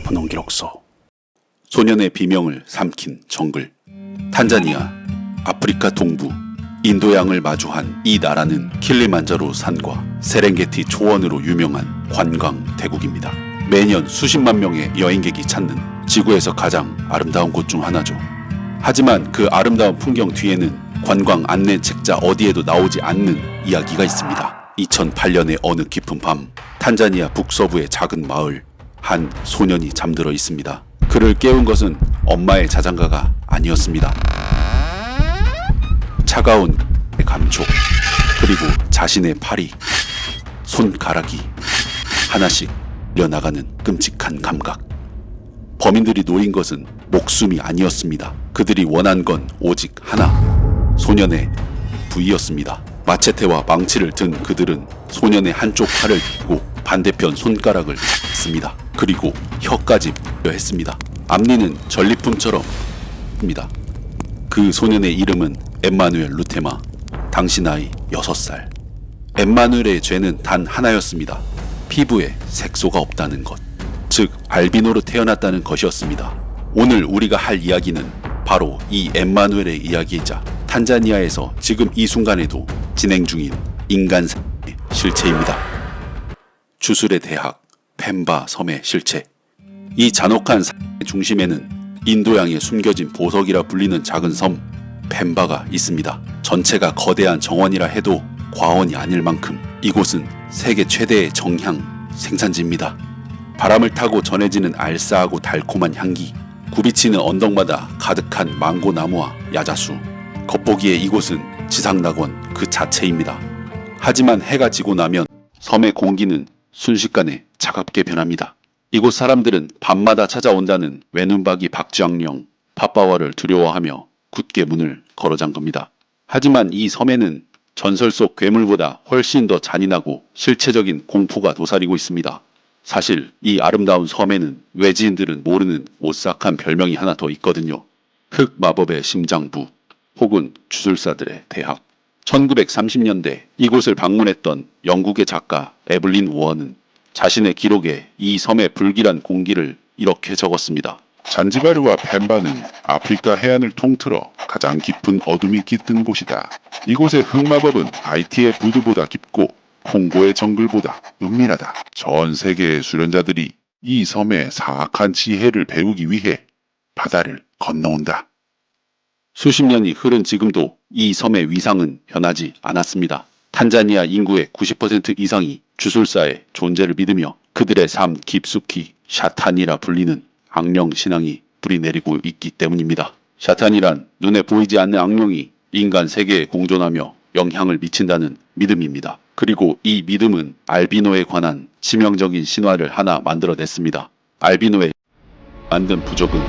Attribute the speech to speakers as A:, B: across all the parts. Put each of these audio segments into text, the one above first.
A: 분홍기록서. 소년의 비명을 삼킨 정글. 탄자니아, 아프리카 동부, 인도양을 마주한 이 나라는 킬리만자로 산과 세렝게티 초원으로 유명한 관광 대국입니다. 매년 수십만 명의 여행객이 찾는 지구에서 가장 아름다운 곳 중 하나죠. 하지만 그 아름다운 풍경 뒤에는 관광 안내 책자 어디에도 나오지 않는 이야기가 있습니다. 2008년의 어느 깊은 밤, 탄자니아 북서부의 작은 마을, 한 소년이 잠들어 있습니다. 그를 깨운 것은 엄마의 자장가가 아니었습니다. 차가운 감촉, 그리고 자신의 팔이, 손가락이 하나씩 밀려나가는 끔찍한 감각. 범인들이 노린 것은 목숨이 아니었습니다. 그들이 원한 건 오직 하나, 소년의 부위였습니다. 마체테와 망치를 든 그들은 소년의 한쪽 팔을 고 반대편 손가락을 했습니다. 그리고 혀까지 했습니다. 앞니는 전리품처럼 입니다. 그 소년의 이름은 엠마누엘 루테마. 당시 나이 6살. 엠마누엘의 죄는 단 하나였습니다. 피부에 색소가 없다는 것. 즉 알비노로 태어났다는 것이었습니다. 오늘 우리가 할 이야기는 바로 이 엠마누엘의 이야기이자 탄자니아에서 지금 이 순간에도 진행 중인 인간 실체입니다. 주술의 대학 펜바 섬의 실체. 이 잔혹한 사건의 중심에는 인도양에 숨겨진 보석이라 불리는 작은 섬 펜바가 있습니다. 전체가 거대한 정원이라 해도 과언이 아닐 만큼 이곳은 세계 최대의 정향 생산지입니다. 바람을 타고 전해지는 알싸하고 달콤한 향기, 굽이치는 언덕마다 가득한 망고 나무와 야자수. 겉보기에 이곳은 지상낙원 그 자체입니다. 하지만 해가 지고 나면 섬의 공기는 순식간에 차갑게 변합니다. 이곳 사람들은 밤마다 찾아온다는 외눈박이 박쥐앙령 파빠와를 두려워하며 굳게 문을 걸어 잠급니다. 하지만 이 섬에는 전설 속 괴물보다 훨씬 더 잔인하고 실체적인 공포가 도사리고 있습니다. 사실 이 아름다운 섬에는 외지인들은 모르는 오싹한 별명이 하나 더 있거든요. 흑마법의 심장부 혹은 주술사들의 대학. 1930년대 이곳을 방문했던 영국의 작가 에블린 워어는 자신의 기록에 이 섬의 불길한 공기를 이렇게 적었습니다.
B: 잔지바르와 펜바는 아프리카 해안을 통틀어 가장 깊은 어둠이 깃든 곳이다. 이곳의 흑마법은 하이티의 부두보다 깊고 콩고의 정글보다 은밀하다. 전 세계의 수련자들이 이 섬의 사악한 지혜를 배우기 위해 바다를 건너온다.
A: 수십 년이 흐른 지금도 이 섬의 위상은 변하지 않았습니다. 탄자니아 인구의 90% 이상이 주술사의 존재를 믿으며 그들의 삶 깊숙이 샤탄이라 불리는 악령 신앙이 뿌리내리고 있기 때문입니다. 샤탄이란 눈에 보이지 않는 악령이 인간 세계에 공존하며 영향을 미친다는 믿음입니다. 그리고 이 믿음은 알비노에 관한 치명적인 신화를 하나 만들어냈습니다. 알비노에 만든 부적은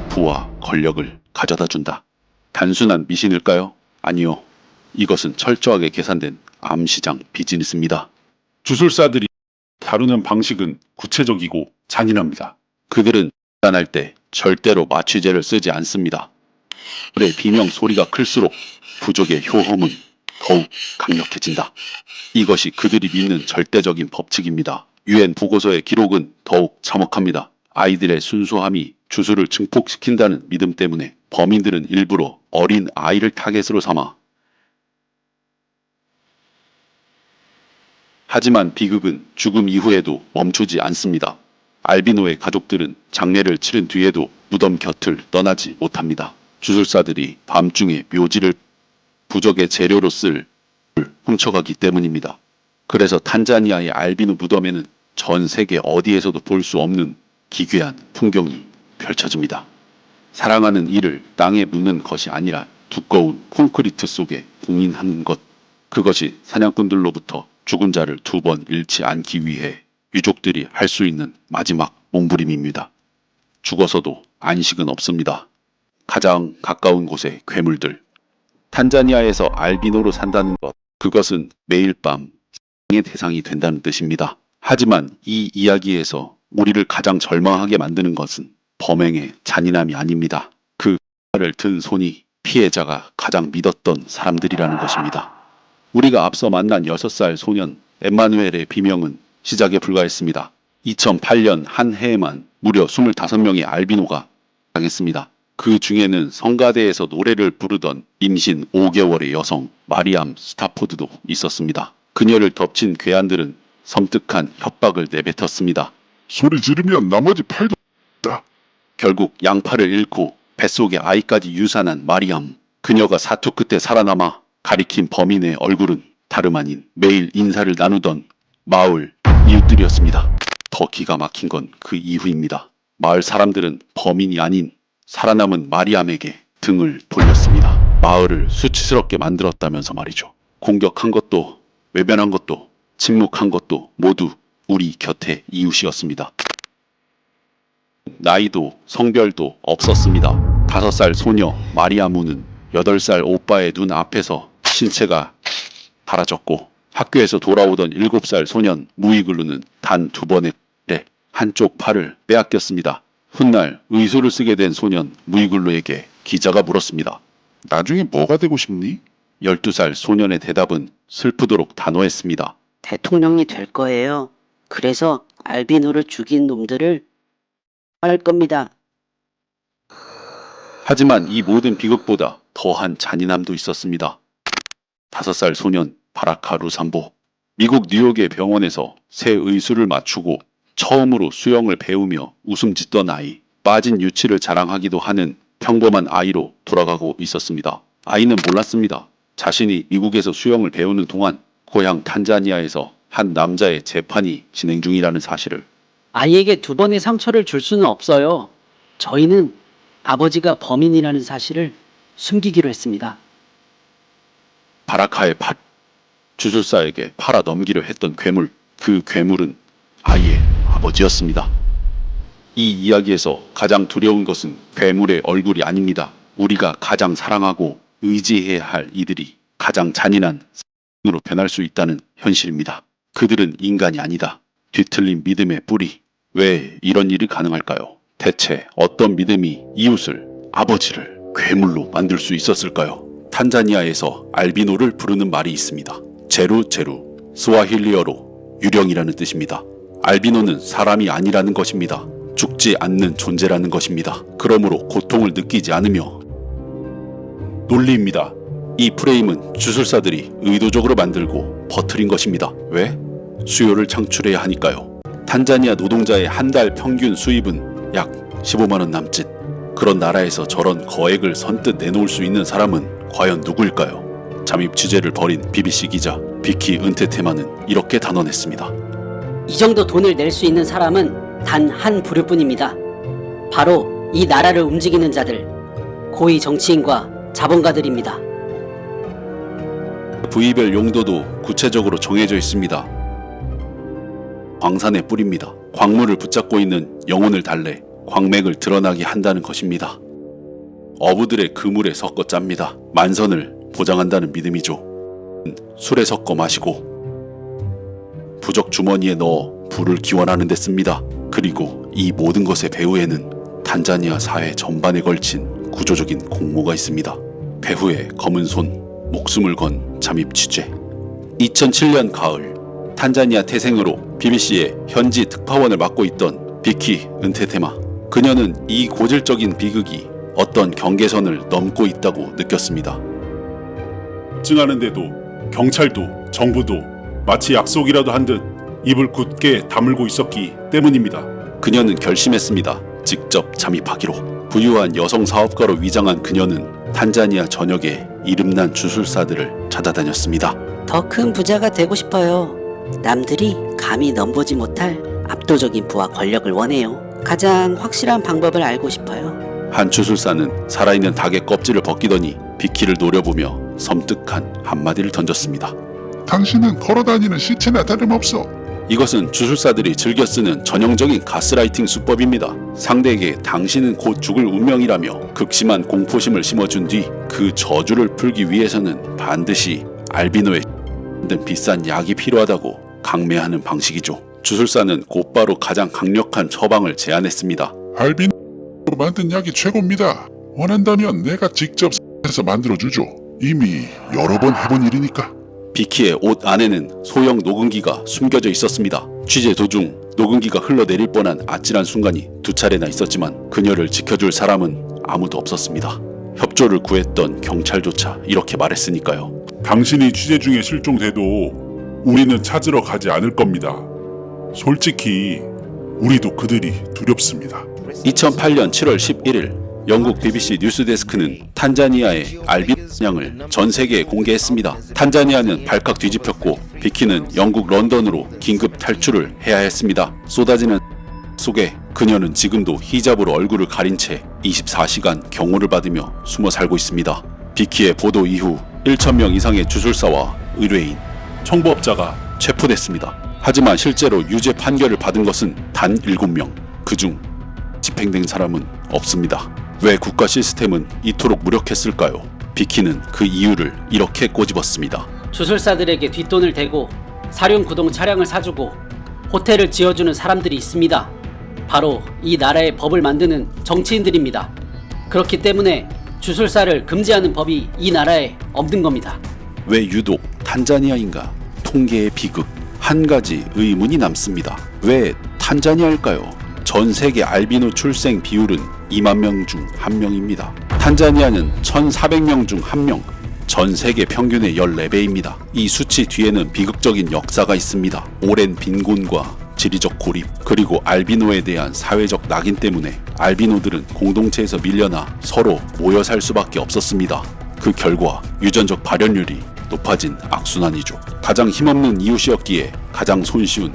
A: 부와 권력을 가져다준다. 단순한 미신일까요? 아니요. 이것은 철저하게 계산된 암시장 비즈니스입니다.
B: 주술사들이 다루는 방식은 구체적이고 잔인합니다.
A: 그들은 판단할 때 절대로 마취제를 쓰지 않습니다. 그의 비명 소리가 클수록 부족의 효험은 더욱 강력해진다. 이것이 그들이 믿는 절대적인 법칙입니다. UN 보고서의 기록은 더욱 참혹합니다. 아이들의 순수함이 주술을 증폭시킨다는 믿음 때문에 범인들은 일부러 어린 아이를 타겟으로 삼아. 하지만 비극은 죽음 이후에도 멈추지 않습니다. 알비노의 가족들은 장례를 치른 뒤에도 무덤 곁을 떠나지 못합니다. 주술사들이 밤중에 묘지를 부적의 재료로 쓸 훔쳐가기 때문입니다. 그래서 탄자니아의 알비노 무덤에는 전 세계 어디에서도 볼 수 없는 기괴한 풍경이 펼쳐집니다. 사랑하는 이를 땅에 묻는 것이 아니라 두꺼운 콘크리트 속에 봉인하는 것. 그것이 사냥꾼들로부터 죽은 자를 2번 잃지 않기 위해 유족들이 할 수 있는 마지막 몸부림입니다. 죽어서도 안식은 없습니다. 가장 가까운 곳의 괴물들. 탄자니아에서 알비노로 산다는 것. 그것은 매일 밤 사랑의 대상이 된다는 뜻입니다. 하지만 이 이야기에서 우리를 가장 절망하게 만드는 것은 범행의 잔인함이 아닙니다. 그 칼을 든 손이 피해자가 가장 믿었던 사람들이라는 것입니다. 우리가 앞서 만난 6살 소년 엠마누엘의 비명은 시작에 불과했습니다. 2008년 한 해에만 무려 25명의 알비노가 당했습니다. 그 중에는 성가대에서 노래를 부르던 임신 5개월의 여성 마리암 스타포드도 있었습니다. 그녀를 덮친 괴한들은 섬뜩한 협박을 내뱉었습니다.
B: 소리 지르면 나머지 팔도 다.
A: 결국 양팔을 잃고 뱃속에 아이까지 유산한 마리암. 그녀가 사투 끝에 살아남아 가리킨 범인의 얼굴은 다름 아닌 매일 인사를 나누던 마을 이웃들이었습니다. 더 기가 막힌 건 그 이후입니다. 마을 사람들은 범인이 아닌 살아남은 마리암에게 등을 돌렸습니다. 마을을 수치스럽게 만들었다면서 말이죠. 공격한 것도 외면한 것도 침묵한 것도 모두 우리 곁의 이웃이었습니다. 나이도 성별도 없었습니다. 5살 소녀 마리아무는 8살 오빠의 눈 앞에서 신체가 사라졌고, 학교에서 돌아오던 7살 소년 무이글루는 단 2번의 한쪽 팔을 빼앗겼습니다. 훗날 의소를 쓰게 된 소년 무이글루에게 기자가 물었습니다.
B: 나중에 뭐가 되고 싶니?
A: 12살 소년의 대답은 슬프도록 단호했습니다.
C: 대통령이 될 거예요. 그래서 알비노를 죽인 놈들을 할 겁니다.
A: 하지만 이 모든 비극보다 더한 잔인함도 있었습니다. 5살 소년 바라카 루삼보. 미국 뉴욕의 병원에서 새 의수를 맞추고 처음으로 수영을 배우며 웃음 짓던 아이, 빠진 유치를 자랑하기도 하는 평범한 아이로 돌아가고 있었습니다. 아이는 몰랐습니다. 자신이 미국에서 수영을 배우는 동안 고향 탄자니아에서 한 남자의 재판이 진행 중이라는 사실을.
C: 아이에게 2번의 상처를 줄 수는 없어요. 저희는 아버지가 범인이라는 사실을 숨기기로 했습니다.
A: 바라카의 팔, 주술사에게 팔아 넘기려 했던 괴물, 그 괴물은 아이의 아버지였습니다. 이 이야기에서 가장 두려운 것은 괴물의 얼굴이 아닙니다. 우리가 가장 사랑하고 의지해야 할 이들이 가장 잔인한 으로 변할 수 있다는 현실입니다. 그들은 인간이 아니다. 뒤틀린 믿음의 뿌리. 왜 이런 일이 가능할까요? 대체 어떤 믿음이 이웃을, 아버지를 괴물로 만들 수 있었을까요? 탄자니아에서 알비노를 부르는 말이 있습니다. 제루, 스와힐리어로 유령이라는 뜻입니다. 알비노는 사람이 아니라는 것입니다. 죽지 않는 존재라는 것입니다. 그러므로 고통을 느끼지 않으며 논리입니다. 이 프레임은 주술사들이 의도적으로 만들고 퍼뜨린 것입니다. 왜? 수요를 창출해야 하니까요. 탄자니아 노동자의 한 달 평균 수입은 약 15만 원 남짓. 그런 나라에서 저런 거액을 선뜻 내놓을 수 있는 사람은 과연 누구일까요? 잠입 취재를 벌인 BBC 기자 비키 은테테마는 이렇게 단언했습니다.
C: 이 정도 돈을 낼 수 있는 사람은 단 한 부류뿐입니다. 바로 이 나라를 움직이는 자들, 고위 정치인과 자본가들입니다.
A: 부위별 용도도 구체적으로 정해져 있습니다. 광산의 뿌리입니다. 광물을 붙잡고 있는 영혼을 달래 광맥을 드러나게 한다는 것입니다. 어부들의 그물에 섞어 짭니다. 만선을 보장한다는 믿음이죠. 술에 섞어 마시고 부적 주머니에 넣어 불을 기원하는 데 씁니다. 그리고 이 모든 것의 배후에는 탄자니아 사회 전반에 걸친 구조적인 공모가 있습니다. 배후의 검은 손, 목숨을 건 잠입 취재. 2007년 가을, 탄자니아 태생으로 BBC의 현지 특파원을 맡고 있던 비키 은테테마. 그녀는 이 고질적인 비극이 어떤 경계선을 넘고 있다고 느꼈습니다.
D: 증하는데도 경찰도 정부도 마치 약속이라도 한 듯 입을 굳게 다물고 있었기 때문입니다.
A: 그녀는 결심했습니다. 직접 잠입하기로. 부유한 여성 사업가로 위장한 그녀는 탄자니아 전역에 이름난 주술사들을 찾아다녔습니다.
C: 더 큰 부자가 되고 싶어요. 남들이 감히 넘보지 못할 압도적인 부와 권력을 원해요. 가장 확실한 방법을 알고 싶어요.
A: 한 주술사는 살아있는 닭의 껍질을 벗기더니 비키를 노려보며 섬뜩한 한마디를 던졌습니다.
B: 당신은 걸어다니는 시체나 다름없어.
A: 이것은 주술사들이 즐겨 쓰는 전형적인 가스라이팅 수법입니다. 상대에게 당신은 곧 죽을 운명이라며 극심한 공포심을 심어준 뒤 그 저주를 풀기 위해서는 반드시 알비노의 든 비싼 약이 필요하다고 강매하는 방식이죠. 주술사는 곧바로 가장 강력한 처방을 제안했습니다.
B: 알비노로 만든 약이 최고입니다. 원한다면 내가 직접 해서 만들어주죠. 이미 여러 번 해본 일이니까.
A: 비키의 옷 안에는 소형 녹음기가 숨겨져 있었습니다. 취재 도중 녹음기가 흘러내릴 뻔한 아찔한 순간이 두 차례나 있었지만 그녀를 지켜줄 사람은 아무도 없었습니다. 협조를 구했던 경찰조차 이렇게 말했으니까요.
D: 당신이 취재 중에 실종돼도 우리는 찾으러 가지 않을 겁니다. 솔직히 우리도 그들이 두렵습니다.
A: 2008년 7월 11일 영국 BBC 뉴스데스크는 탄자니아의 알비노양을 전 세계에 공개했습니다. 탄자니아는 발칵 뒤집혔고 비키는 영국 런던으로 긴급 탈출을 해야 했습니다. 쏟아지는 속에 그녀는 지금도 히잡으로 얼굴을 가린 채 24시간 경호를 받으며 숨어 살고 있습니다. 비키의 보도 이후 1,000명 이상의 주술사와 의뢰인, 청부업자가 체포됐습니다. 하지만 실제로 유죄 판결을 받은 것은 단 7명, 그중 집행된 사람은 없습니다. 왜 국가 시스템은 이토록 무력했을까요? 비키는 그 이유를 이렇게 꼬집었습니다.
C: 주술사들에게 뒷돈을 대고 사륜구동 차량을 사주고 호텔을 지어주는 사람들이 있습니다. 바로 이 나라의 법을 만드는 정치인들입니다. 그렇기 때문에 주술사를 금지하는 법이 이 나라에 없는 겁니다.
A: 왜 유독 탄자니아인가? 통계의 비극. 한 가지 의문이 남습니다. 왜 탄자니아일까요? 전 세계 알비노 출생 비율은 2만 명 중 1명입니다. 탄자니아는 1,400명 중 1명, 전 세계 평균의 14배입니다. 이 수치 뒤에는 비극적인 역사가 있습니다. 오랜 빈곤과 지리적 고립, 그리고 알비노에 대한 사회적 낙인 때문에 알비노들은 공동체에서 밀려나 서로 모여 살 수밖에 없었습니다. 그 결과 유전적 발현율이 높아진 악순환이죠. 가장 힘없는 이웃이었기에 가장 손쉬운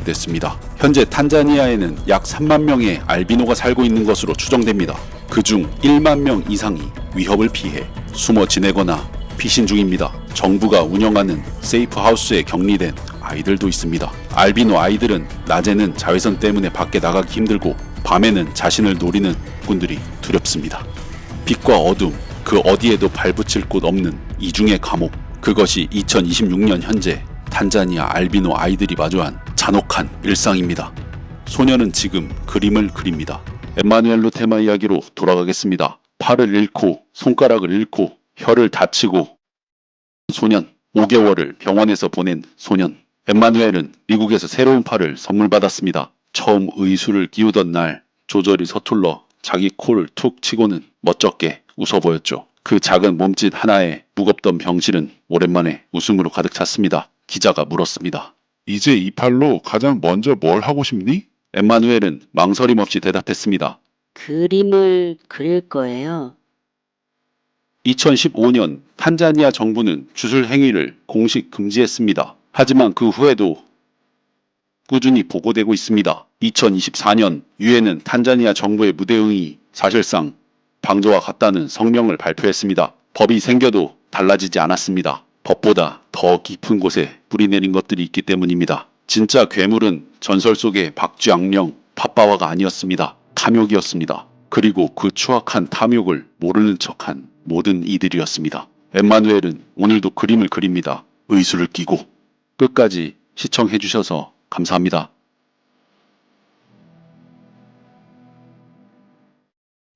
A: 됐습니다. 현재 탄자니아에는 약 3만 명의 알비노가 살고 있는 것으로 추정됩니다. 그중 1만 명 이상이 위협을 피해 숨어 지내거나 피신 중입니다. 정부가 운영하는 세이프 하우스에 격리된 아이들도 있습니다. 알비노 아이들은 낮에는 자외선 때문에 밖에 나가기 힘들고 밤에는 자신을 노리는 군들이 두렵습니다. 빛과 어둠, 그 어디에도 발붙일 곳 없는 이중의 감옥. 그것이 2026년 현재 탄자니아 알비노 아이들이 마주한 잔혹한 일상입니다. 소녀는 지금 그림을 그립니다. 엠마누엘로 테마 이야기로 돌아가겠습니다. 팔을 잃고 손가락을 잃고 혀를 다치고 소년, 5개월을 병원에서 보낸 소년. 엠마누엘은 미국에서 새로운 팔을 선물 받았습니다. 처음 의술을 끼우던 날 조절이 서툴러 자기 코를 툭 치고는 멋쩍게 웃어 보였죠. 그 작은 몸짓 하나에 무겁던 병실은 오랜만에 웃음으로 가득 찼습니다. 기자가 물었습니다.
B: 이제 이 팔로 가장 먼저 뭘 하고 싶니?
A: 엠마누엘은 망설임 없이 대답했습니다.
E: 그림을 그릴 거예요.
A: 2015년 탄자니아 정부는 주술 행위를 공식 금지했습니다. 하지만 그 후에도 꾸준히 보고되고 있습니다. 2024년 유엔은 탄자니아 정부의 무대응이 사실상 방조와 같다는 성명을 발표했습니다. 법이 생겨도 달라지지 않았습니다. 법보다 더 깊은 곳에 뿌리내린 것들이 있기 때문입니다. 진짜 괴물은 전설 속의 박쥐악령 파빠와가 아니었습니다. 탐욕이었습니다. 그리고 그 추악한 탐욕을 모르는 척한 모든 이들이었습니다. 엠마누엘은 오늘도 그림을 그립니다. 의술을 끼고. 끝까지 시청해주셔서 감사합니다.